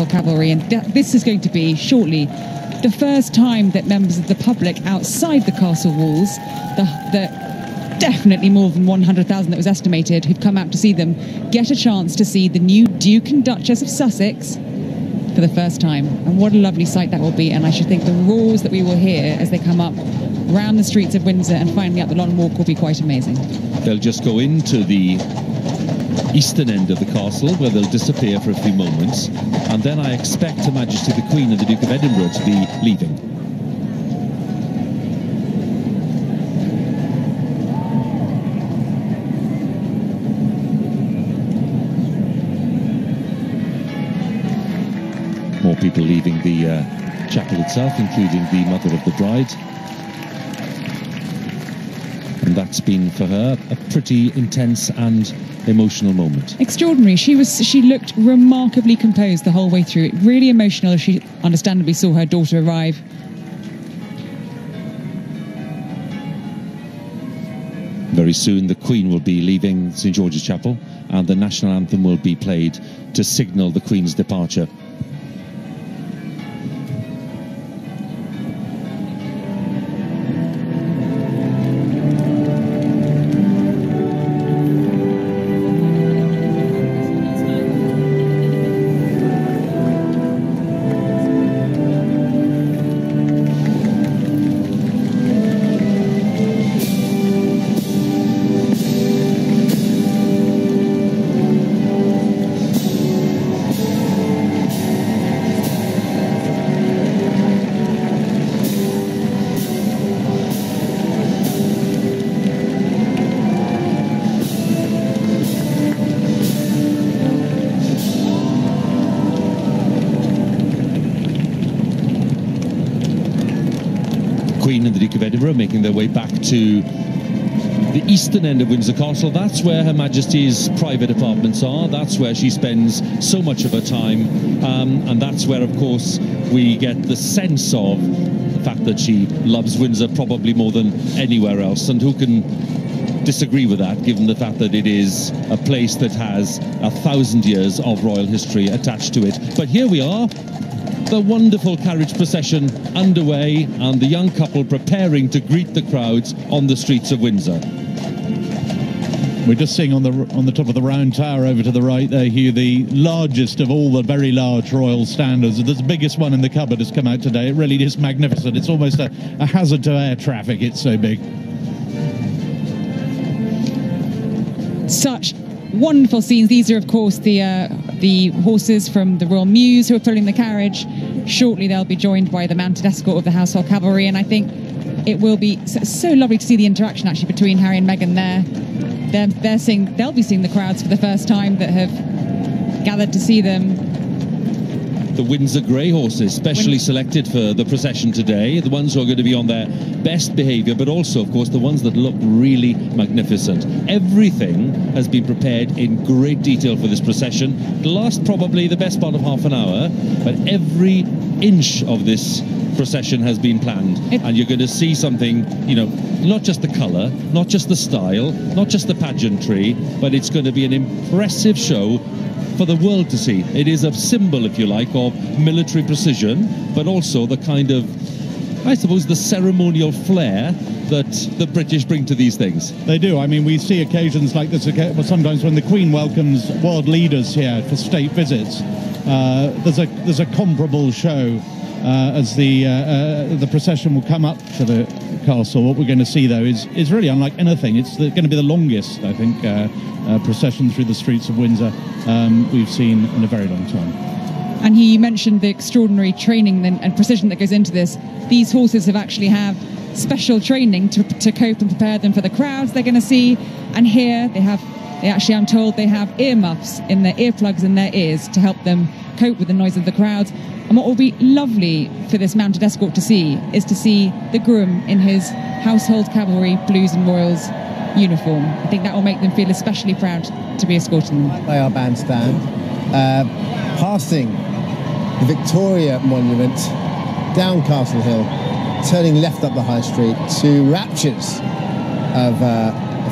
Household Cavalry, and this is going to be shortly the first time that members of the public outside the castle walls, the definitely more than 100,000 that was estimated who've come out to see them, get a chance to see the new Duke and Duchess of Sussex for the first time. And what a lovely sight that will be. And I should think the roars that we will hear as they come up round the streets of Windsor and finally up the Long Walk will be quite amazing. They'll just go into the eastern end of the castle, where they'll disappear for a few moments, and then I expect Her Majesty the Queen and the Duke of Edinburgh to be leaving. More people leaving the chapel itself, including the mother of the bride. And that's been for her a pretty intense and emotional moment. Extraordinary. She looked remarkably composed the whole way through. It really emotional as she understandably saw her daughter arrive. Very soon the Queen will be leaving St George's Chapel and the national anthem will be played to signal the Queen's departure. Queen and the Duke of Edinburgh making their way back to the eastern end of Windsor Castle. That's where Her Majesty's private apartments are. That's where she spends so much of her time. And that's where, of course, we get the sense of the fact that she loves Windsor probably more than anywhere else. And who can disagree with that, given the fact that it is a place that has 1,000 years of royal history attached to it. But here we are, the wonderful carriage procession underway, and the young couple preparing to greet the crowds on the streets of Windsor. We're just seeing on the top of the round tower over to the right there, Hugh, the largest of all the very large royal standards. The biggest one in the cupboard has come out today. It really is magnificent. It's almost a hazard to air traffic. It's so big. Such wonderful scenes. These are, of course, the horses from the Royal Mews who are pulling the carriage. Shortly they'll be joined by the mounted escort of the Household Cavalry, and I think it will be so lovely to see the interaction actually between Harry and Meghan there. They'll be seeing the crowds for the first time that have gathered to see them. The Windsor Grey horses, specially selected for the procession today, the ones who are going to be on their best behaviour, but also, of course, the ones that look really magnificent. Everything has been prepared in great detail for this procession. It'll last probably the best part of half an hour, but every inch of this procession has been planned, and you're going to see something, you know, not just the colour, not just the style, not just the pageantry, but it's going to be an impressive show for the world to see. It is a symbol, if you like, of military precision, but also the kind of, I suppose, the ceremonial flair that the British bring to these things. They do. I mean, we see occasions like this sometimes when the Queen welcomes world leaders here for state visits. There's a comparable show as the procession will come up to the castle. What we're going to see, though, is really unlike anything. It's going to be the longest, I think, procession through the streets of Windsor we've seen in a very long time. And he mentioned the extraordinary training and precision that goes into this. These horses have actually have special training to cope and prepare them for the crowds they're going to see. And here they actually, I'm told, they have earmuffs in their earplugs in their ears to help them cope with the noise of the crowds. And what will be lovely for this mounted escort to see is to see the groom in his Household Cavalry Blues and Royals uniform. I think that will make them feel especially proud to be escorting them. By our bandstand, passing the Victoria Monument, down Castle Hill, turning left up the High Street to raptures of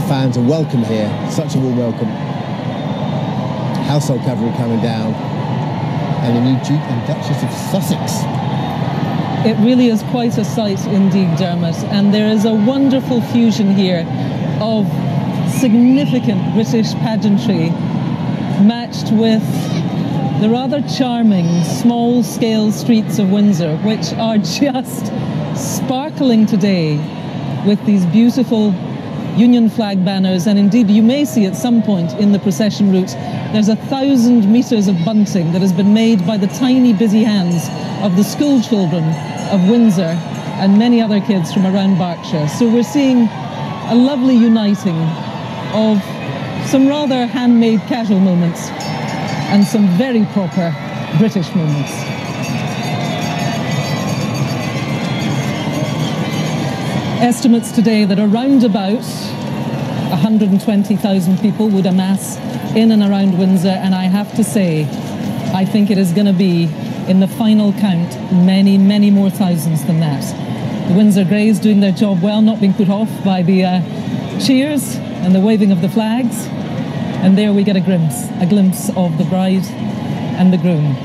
fans are welcome here. Such a warm welcome. Household Cavalry coming down. and the new Duke and Duchess of Sussex. It really is quite a sight indeed, Dermot, and there is a wonderful fusion here of significant British pageantry matched with the rather charming small-scale streets of Windsor, which are just sparkling today with these beautiful Union flag banners, and indeed you may see at some point in the procession route there's 1,000 metres of bunting that has been made by the tiny busy hands of the school children of Windsor and many other kids from around Berkshire. So we're seeing a lovely uniting of some rather handmade casual moments and some very proper British moments. Estimates today that around about 120,000 people would amass in and around Windsor, and I have to say, I think it is going to be, in the final count, many, many more thousands than that. The Windsor Greys doing their job well, not being put off by the cheers and the waving of the flags. And there we get a glimpse of the bride and the groom.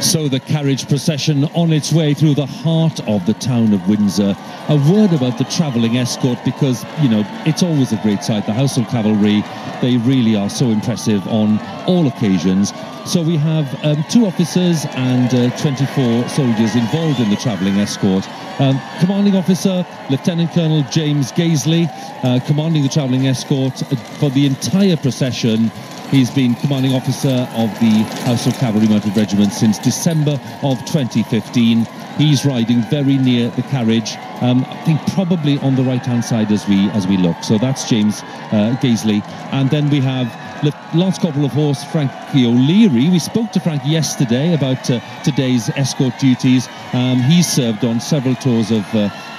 So the carriage procession on its way through the heart of the town of Windsor. A word about the travelling escort, because, you know, it's always a great sight. The Household Cavalry, they really are so impressive on all occasions. So we have 2 officers and 24 soldiers involved in the travelling escort. Commanding Officer, Lieutenant Colonel James Gaisley, commanding the travelling escort for the entire procession. He's been commanding officer of the Household Cavalry Mounted Regiment since December of 2015. He's riding very near the carriage, I think probably on the right-hand side as we look. So that's James Gaisley. And then we have Lance Corporal of Horse Frankie O'Leary. We spoke to Frank yesterday about today's escort duties. He's served on several tours of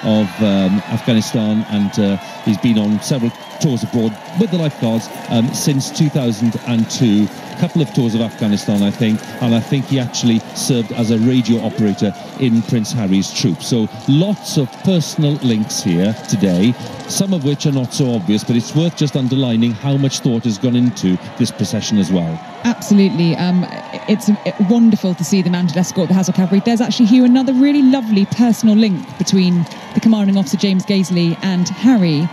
Afghanistan, and he's been on several tours abroad with the lifeguards since 2002. A couple of tours of Afghanistan, I think, and I think he actually served as a radio operator in Prince Harry's troop. So lots of personal links here today, some of which are not so obvious, but it's worth just underlining how much thought has gone into this procession as well. Absolutely. It's wonderful to see the mounted escort, the Household Cavalry. There's actually, Hugh, another really lovely personal link between the commanding officer, James Gaisley, and Harry.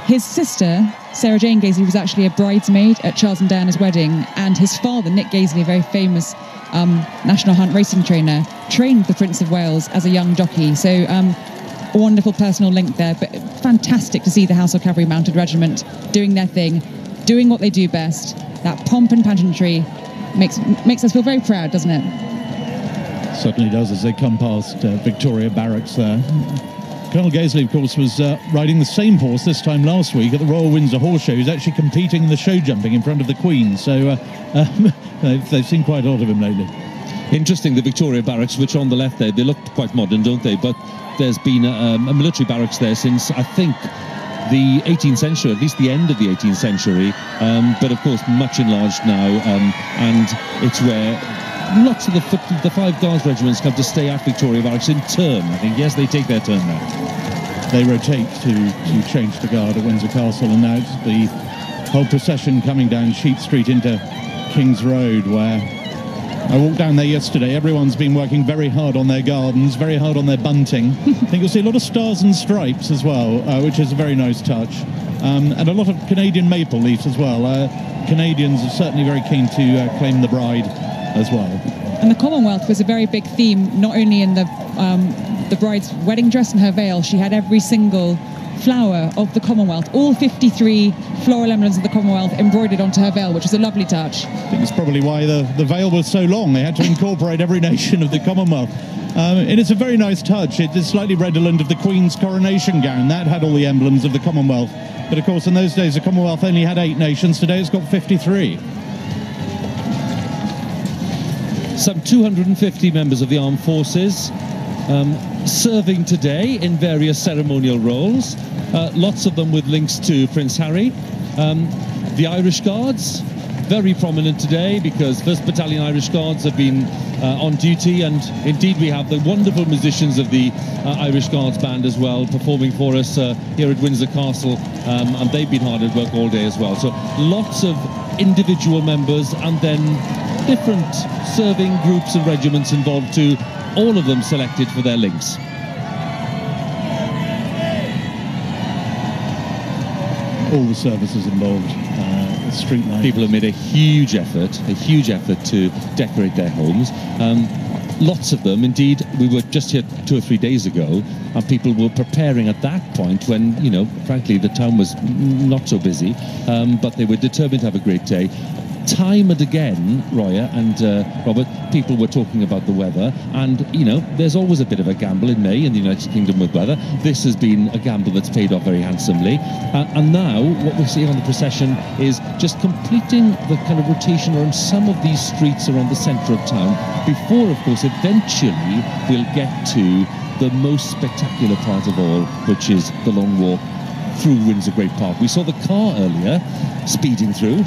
His sister, Sarah Jane Gaisley, was actually a bridesmaid at Charles and Diana's wedding, and his father, Nick Gaisley, a very famous National Hunt racing trainer, trained the Prince of Wales as a young jockey. So a wonderful personal link there, but fantastic to see the Household Cavalry Mounted Regiment doing their thing, doing what they do best. That pomp and pageantry makes us feel very proud, doesn't it? Certainly does, as they come past Victoria Barracks there. Colonel Gaisley, of course, was riding the same horse this time last week at the Royal Windsor Horse Show. He was actually competing in the show jumping in front of the Queen. So they've seen quite a lot of him lately. Interesting, the Victoria Barracks, which are on the left there, they look quite modern, don't they? But there's been a military barracks there since, I think, the 18th century, at least the end of the 18th century. But, of course, much enlarged now. And it's where lots of the 5 Guards regiments come to stay at Victoria Barracks in turn. I think, yes, they take their turn there. They rotate to change the guard at Windsor Castle, and now it's the whole procession coming down Sheep Street into King's Road, where I walked down there yesterday. Everyone's been working very hard on their gardens, very hard on their bunting. I think you'll see a lot of stars and stripes as well, which is a very nice touch. And a lot of Canadian maple leaves as well. Canadians are certainly very keen to claim the bride as well. And the Commonwealth was a very big theme, not only in the bride's wedding dress and her veil. She had every single flower of the Commonwealth, all 53 floral emblems of the Commonwealth embroidered onto her veil, which was a lovely touch. I think it's probably why the veil was so long. They had to incorporate every nation of the Commonwealth. And it's a very nice touch. It is slightly redolent of the Queen's coronation gown. That had all the emblems of the Commonwealth. But of course, in those days, the Commonwealth only had 8 nations. Today, it's got 53. Some 250 members of the armed forces serving today in various ceremonial roles, lots of them with links to Prince Harry. The Irish Guards, very prominent today, because 1st Battalion Irish Guards have been on duty, and indeed we have the wonderful musicians of the Irish Guards Band as well performing for us here at Windsor Castle, and they've been hard at work all day as well. So lots of individual members and then different serving groups and regiments involved too, all of them selected for their links. All the services involved, street lights. People have made a huge effort to decorate their homes. Lots of them, indeed. We were just here 2 or 3 days ago, and people were preparing at that point when, you know, frankly, the town was not so busy, but they were determined to have a great day. Time and again, Roya and Robert, people were talking about the weather, and you know, there's always a bit of a gamble in May in the United Kingdom with weather. This has been a gamble that's paid off very handsomely, and now what we're seeing on the procession is just completing the kind of rotation around some of these streets around the centre of town before, of course, eventually we'll get to the most spectacular part of all, which is the long walk through Windsor Great Park. We saw the car earlier speeding through.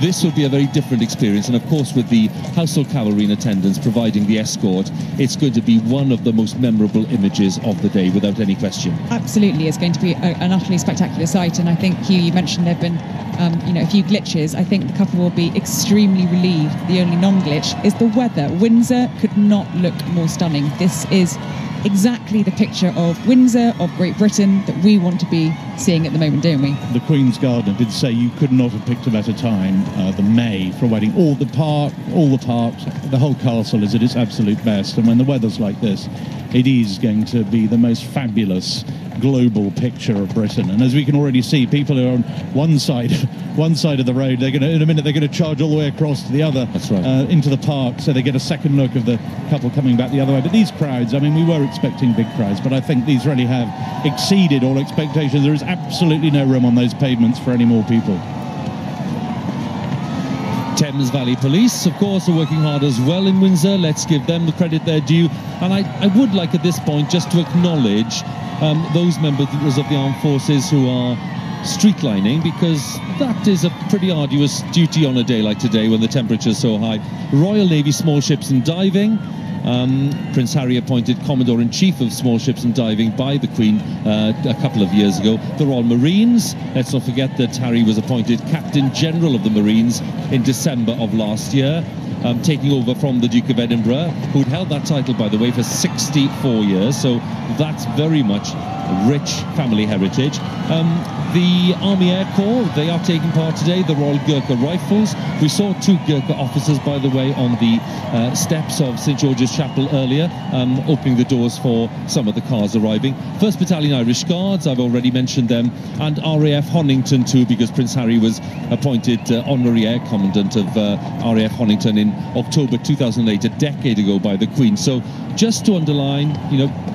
This will be a very different experience, and of course with the household cavalry in attendance providing the escort, it's going to be one of the most memorable images of the day without any question. Absolutely, it's going to be an utterly spectacular sight, and I think, Hugh, you mentioned there have been a few glitches. I think the couple will be extremely relieved. The only non-glitch is the weather. Windsor could not look more stunning. This is exactly the picture of Windsor, of Great Britain, that we want to be seeing at the moment, don't we? The Queen's Gardener did say you could not have picked a better time than May for a wedding. All the parks, the whole castle is at its absolute best, and when the weather's like this, it is going to be the most fabulous global picture of Britain. And as we can already see, people are on one side of the road. They're going to, in a minute, they're going to charge all the way across to the other. That's right. Into the park, so they get a second look of the couple coming back the other way. But these crowds, I mean, we were expecting big crowds, but I think these really have exceeded all expectations. There is absolutely no room on those pavements for any more people. Thames Valley Police, of course, are working hard as well in Windsor. Let's give them the credit they're due. And I would like at this point just to acknowledge those members of the armed forces who are street lining, because that is a pretty arduous duty on a day like today when the temperature's so high. Royal Navy Small Ships and Diving. Prince Harry appointed Commodore-in-Chief of Small Ships and Diving by the Queen a couple of years ago. The Royal Marines, let's not forget that Harry was appointed Captain General of the Marines in December of last year, taking over from the Duke of Edinburgh, who'd held that title, by the way, for 64 years, so that's very much rich family heritage. The Army Air Corps, they are taking part today. The Royal Gurkha Rifles. We saw 2 Gurkha officers, by the way, on the steps of St George's Chapel earlier, opening the doors for some of the cars arriving. 1st Battalion Irish Guards, I've already mentioned them, and RAF Honington too, because Prince Harry was appointed Honorary Air Commandant of RAF Honington in October 2008, a decade ago, by the Queen. So just to underline, you know,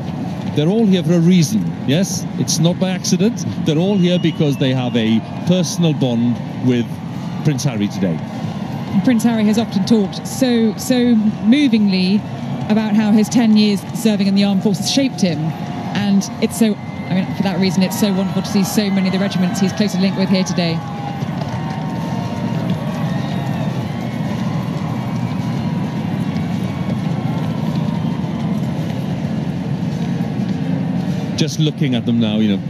they're all here for a reason, yes? It's not by accident. They're all here because they have a personal bond with Prince Harry today. Prince Harry has often talked so movingly about how his 10 years serving in the armed forces shaped him. And it's so, I mean, for that reason, it's so wonderful to see so many of the regiments he's closely linked with here today. Just looking at them now, you know,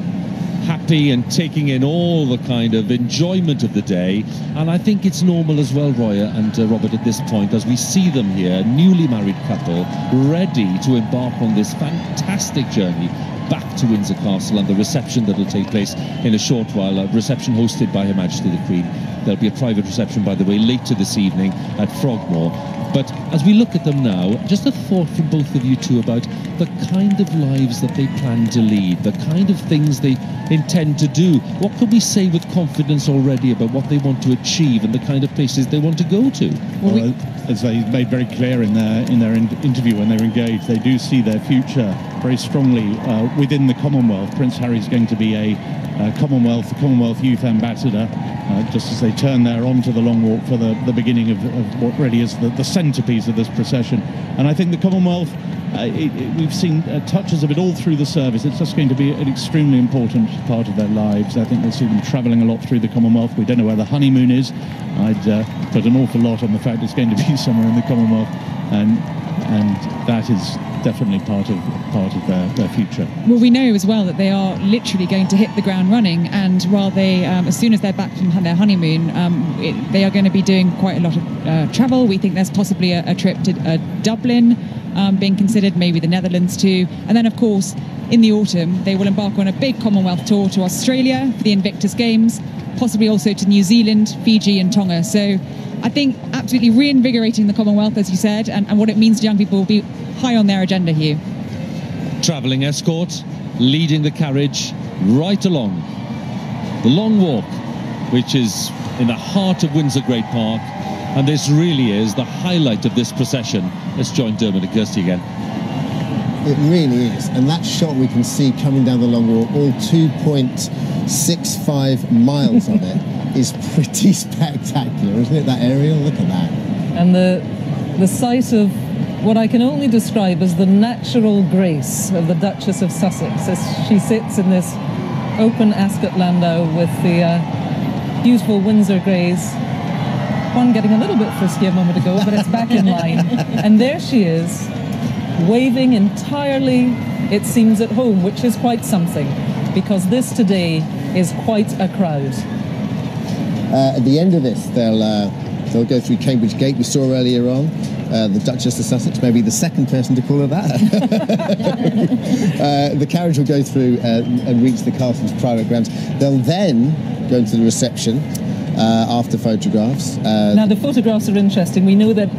happy and taking in all the kind of enjoyment of the day. And I think it's normal as well, Roya and Robert, at this point, as we see them here, newly married couple, ready to embark on this fantastic journey back to Windsor Castle, and the reception that will take place in a short while, a reception hosted by Her Majesty the Queen. There'll be a private reception, by the way, later this evening at Frogmore. But as we look at them now, just a thought from both of you two about the kind of lives that they plan to lead, the kind of things they intend to do. What can we say with confidence already about what they want to achieve and the kind of places they want to go to? Well, as they made very clear in their interview when they were engaged, they do see their future very strongly within the Commonwealth. Prince Harry's going to be a Commonwealth Youth Ambassador, just as they turn there onto the long walk for the beginning of what really is the centrepiece of this procession. And I think the Commonwealth, we've seen touches of it all through the service. It's just going to be an extremely important part of their lives. I think we'll see them travelling a lot through the Commonwealth. We don't know where the honeymoon is. I'd put an awful lot on the fact it's going to be somewhere in the Commonwealth. and that is definitely part of their future. Well, we know as well that they are literally going to hit the ground running, and while they, as soon as they're back from their honeymoon, they are going to be doing quite a lot of travel. We think there's possibly a trip to Dublin being considered, maybe the Netherlands too, and then of course in the autumn they will embark on a big Commonwealth tour to Australia for the Invictus Games, possibly also to New Zealand, Fiji and Tonga. So I think absolutely reinvigorating the Commonwealth, as you said, and what it means to young people will be high on their agenda, Hugh. Travelling escort, leading the carriage right along the long walk, which is in the heart of Windsor Great Park, and this really is the highlight of this procession. Let's join Dermot and Kirsty again. It really is, and that shot we can see coming down the long walk, all 2.65 miles of it, is pretty spectacular, isn't it, that aerial? Look at that. And the sight of what I can only describe as the natural grace of the Duchess of Sussex as she sits in this open escort landau with the beautiful Windsor greys. One getting a little bit frisky a moment ago, but it's back in line. And there she is, waving entirely, it seems, at home, which is quite something, because this today is quite a crowd. At the end of this, they'll go through Cambridge Gate, we saw earlier on. The Duchess of Sussex, maybe the second person to call her that. The carriage will go through and reach the castle's private grounds. They'll then go into the reception after photographs. Now, the photographs are interesting. We know that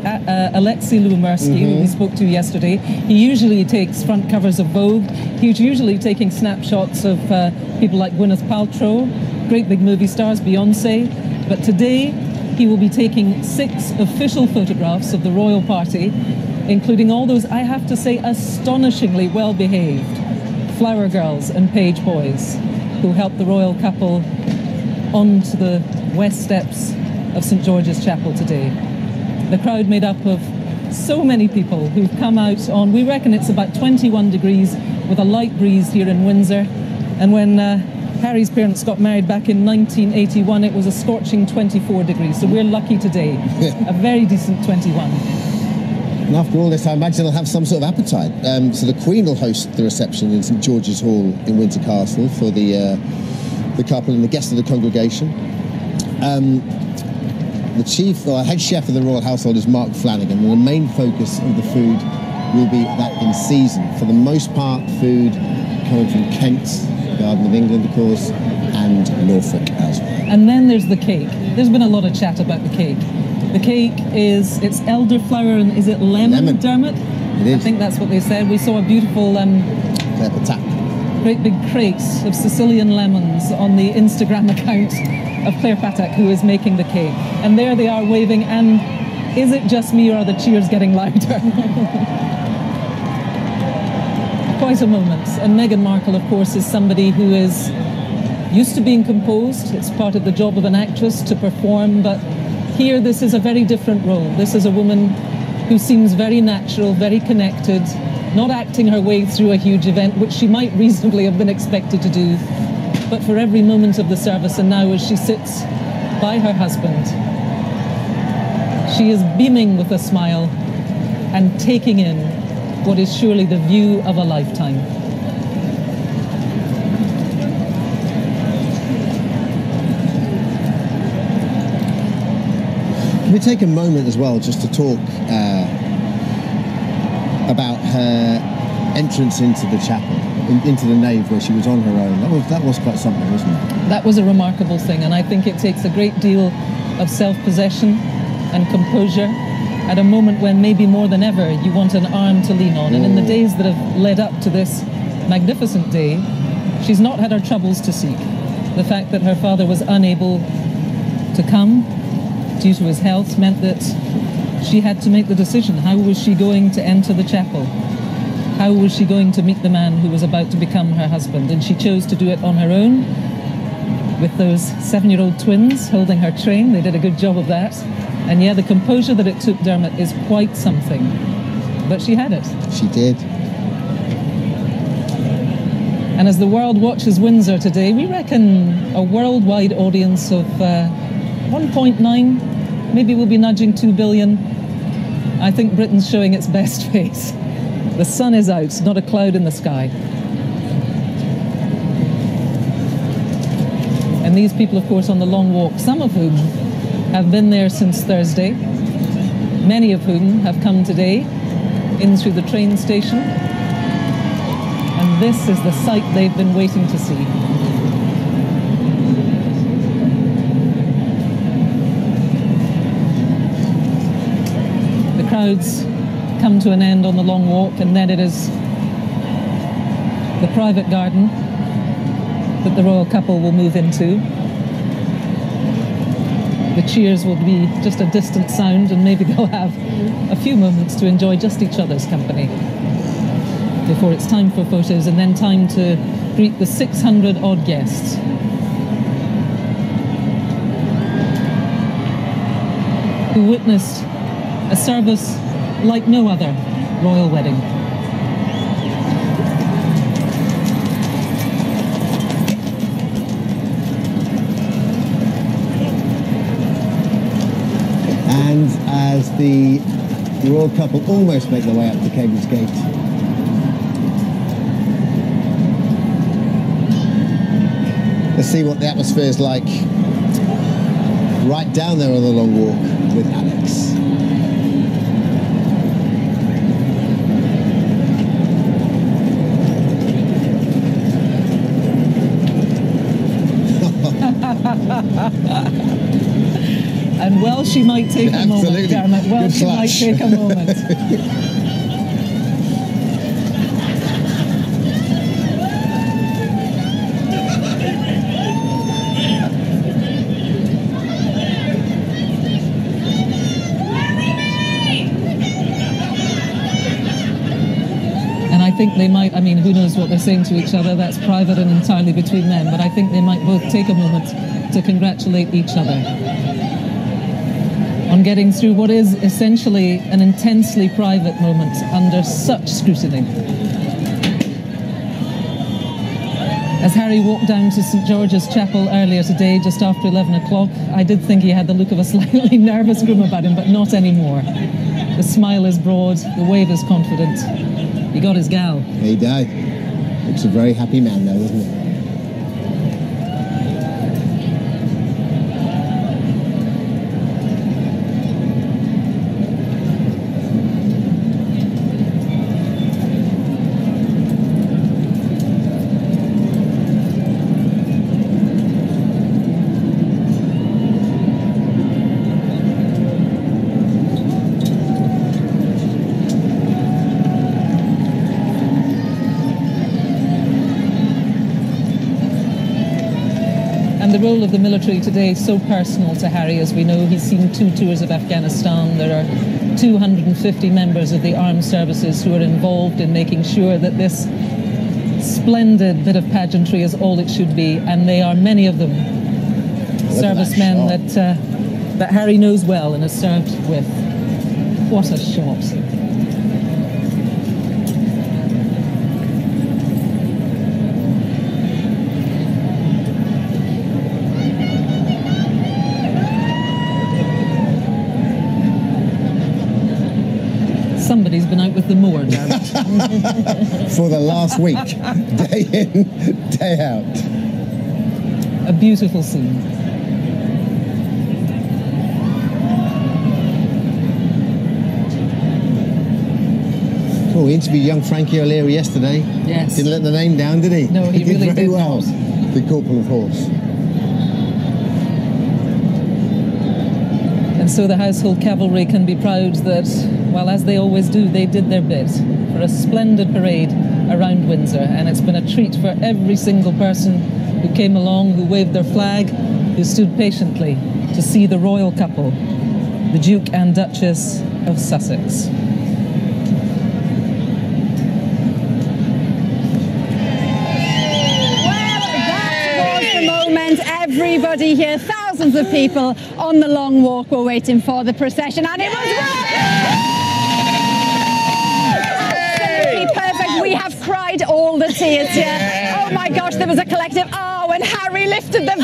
Alexei Lubomirsky, who we spoke to yesterday, he usually takes front covers of Vogue. He's usually taking snapshots of people like Gwyneth Paltrow, great big movie stars, Beyonce. But today, he will be taking 6 official photographs of the royal party, including all those, I have to say, astonishingly well-behaved flower girls and page boys who helped the royal couple onto the west steps of St George's Chapel today. The crowd made up of so many people who've come out on, we reckon it's about 21 degrees with a light breeze here in Windsor. And when Harry's parents got married back in 1981, it was a scorching 24 degrees, so we're lucky today. A very decent 21. And after all this, I imagine they'll have some sort of appetite. So the Queen will host the reception in St George's Hall in Windsor Castle for the couple and the guests of the congregation. The chief, or head chef of the royal household is Mark Flanagan, and the main focus of the food will be that in season. For the most part, food coming from Kent, Garden of England, of course, and Norfolk as well. And then there's the cake. There's been a lot of chat about the cake. The cake it's elderflower and is it lemon, Dermot? It is. I think that's what they said. We saw a beautiful great big crate of Sicilian lemons on the Instagram account of Claire Patak, who is making the cake. And there they are waving, and is it just me or are the cheers getting louder? Quite a moment. And Meghan Markle, of course, is somebody who is used to being composed. It's part of the job of an actress to perform, but here this is a very different role. This is a woman who seems very natural, very connected, not acting her way through a huge event, which she might reasonably have been expected to do. But for every moment of the service, and now as she sits by her husband, she is beaming with a smile and taking in what is surely the view of a lifetime. Can we take a moment as well just to talk about her entrance into the chapel, into the nave where she was on her own? That was quite something, wasn't it? That was a remarkable thing, and I think it takes a great deal of self-possession and composure at a moment when maybe more than ever you want an arm to lean on. And in the days that have led up to this magnificent day, she's not had her troubles to seek. The fact that her father was unable to come due to his health meant that she had to make the decision. How was she going to enter the chapel? How was she going to meet the man who was about to become her husband? And she chose to do it on her own, with those 7-year-old twins holding her train. They did a good job of that. And yeah, the composure that it took, Dermot, is quite something. But she had it. She did. And as the world watches Windsor today, we reckon a worldwide audience of 1.9, maybe we'll be nudging 2 billion. I think Britain's showing its best face. The sun is out, not a cloud in the sky. And these people, of course, on the long walk, some of whom have been there since Thursday, many of whom have come today in through the train station. And this is the sight they've been waiting to see. The crowds come to an end on the long walk, and then it is the private garden that the royal couple will move into. The cheers will be just a distant sound, and maybe they'll have a few moments to enjoy just each other's company before it's time for photos, and then time to greet the 600 odd guests. Who witnessed a service like no other royal wedding. And as the royal couple almost make their way up to Cambridge Gate, let's see what the atmosphere is like right down there on the long walk with Alex. And well, she might take a moment, Dermot. Well, Good she might take a moment. And I think they might, I mean, who knows what they're saying to each other, that's private and entirely between them, but I think they might both take a moment to congratulate each other on getting through what is essentially an intensely private moment under such scrutiny. As Harry walked down to St George's Chapel earlier today, just after 11 o'clock, I did think he had the look of a slightly nervous groom about him, but not anymore. The smile is broad, the wave is confident. He got his gal. He did. Looks a very happy man now, doesn't it? And the role of the military today is so personal to Harry. As we know, he's seen 2 tours of Afghanistan. There are 250 members of the armed services who are involved in making sure that this splendid bit of pageantry is all it should be, and they are, many of them, servicemen that Harry knows well and has served with. What a shot. Somebody's been out with the mower, damn it. For the last week, day in, day out. A beautiful scene. Oh, we interviewed young Frankie O'Leary yesterday. Yes. Didn't let the name down, did he? No, he did really very did well. not. The Corporal of Horse. And so the household cavalry can be proud that, well, as they always do, they did their bit for a splendid parade around Windsor. And it's been a treat for every single person who came along, who waved their flag, who stood patiently to see the royal couple, the Duke and Duchess of Sussex. Everybody here, thousands of people on the long walk were waiting for the procession, and it was absolutely perfect. We have cried all the tears here. Oh my gosh, there was a collective when Harry lifted the veil.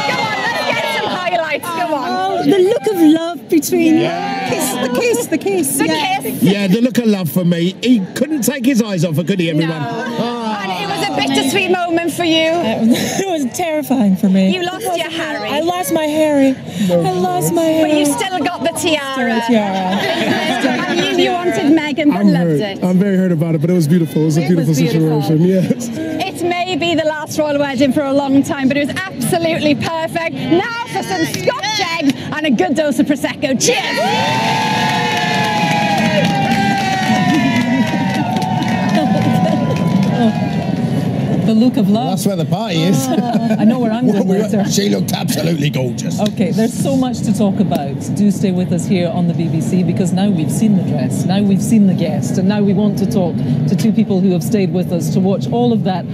Come on, let's get some highlights. Go one. Oh, the look of love between the kiss. The kiss. Yeah, the look of love for me. He couldn't take his eyes off her, could he, everyone? And it was a bittersweet moment for you. It was terrifying for me. You lost your Harry. I lost my Harry. I lost my Harry. But you still got the tiara. Still You wanted Meghan, but loved it. I'm very hurt about it, but it was beautiful. It was a beautiful situation. Yes. It may be the last royal wedding for a long time, but it was absolutely perfect. Now for some Scotch eggs and a good dose of Prosecco. Cheers! The look of love. That's where the party is. I know where I'm going, Windsor. She looked absolutely gorgeous. Okay, there's so much to talk about. Do stay with us here on the BBC, because now we've seen the dress, now we've seen the guest, and now we want to talk to two people who have stayed with us to watch all of that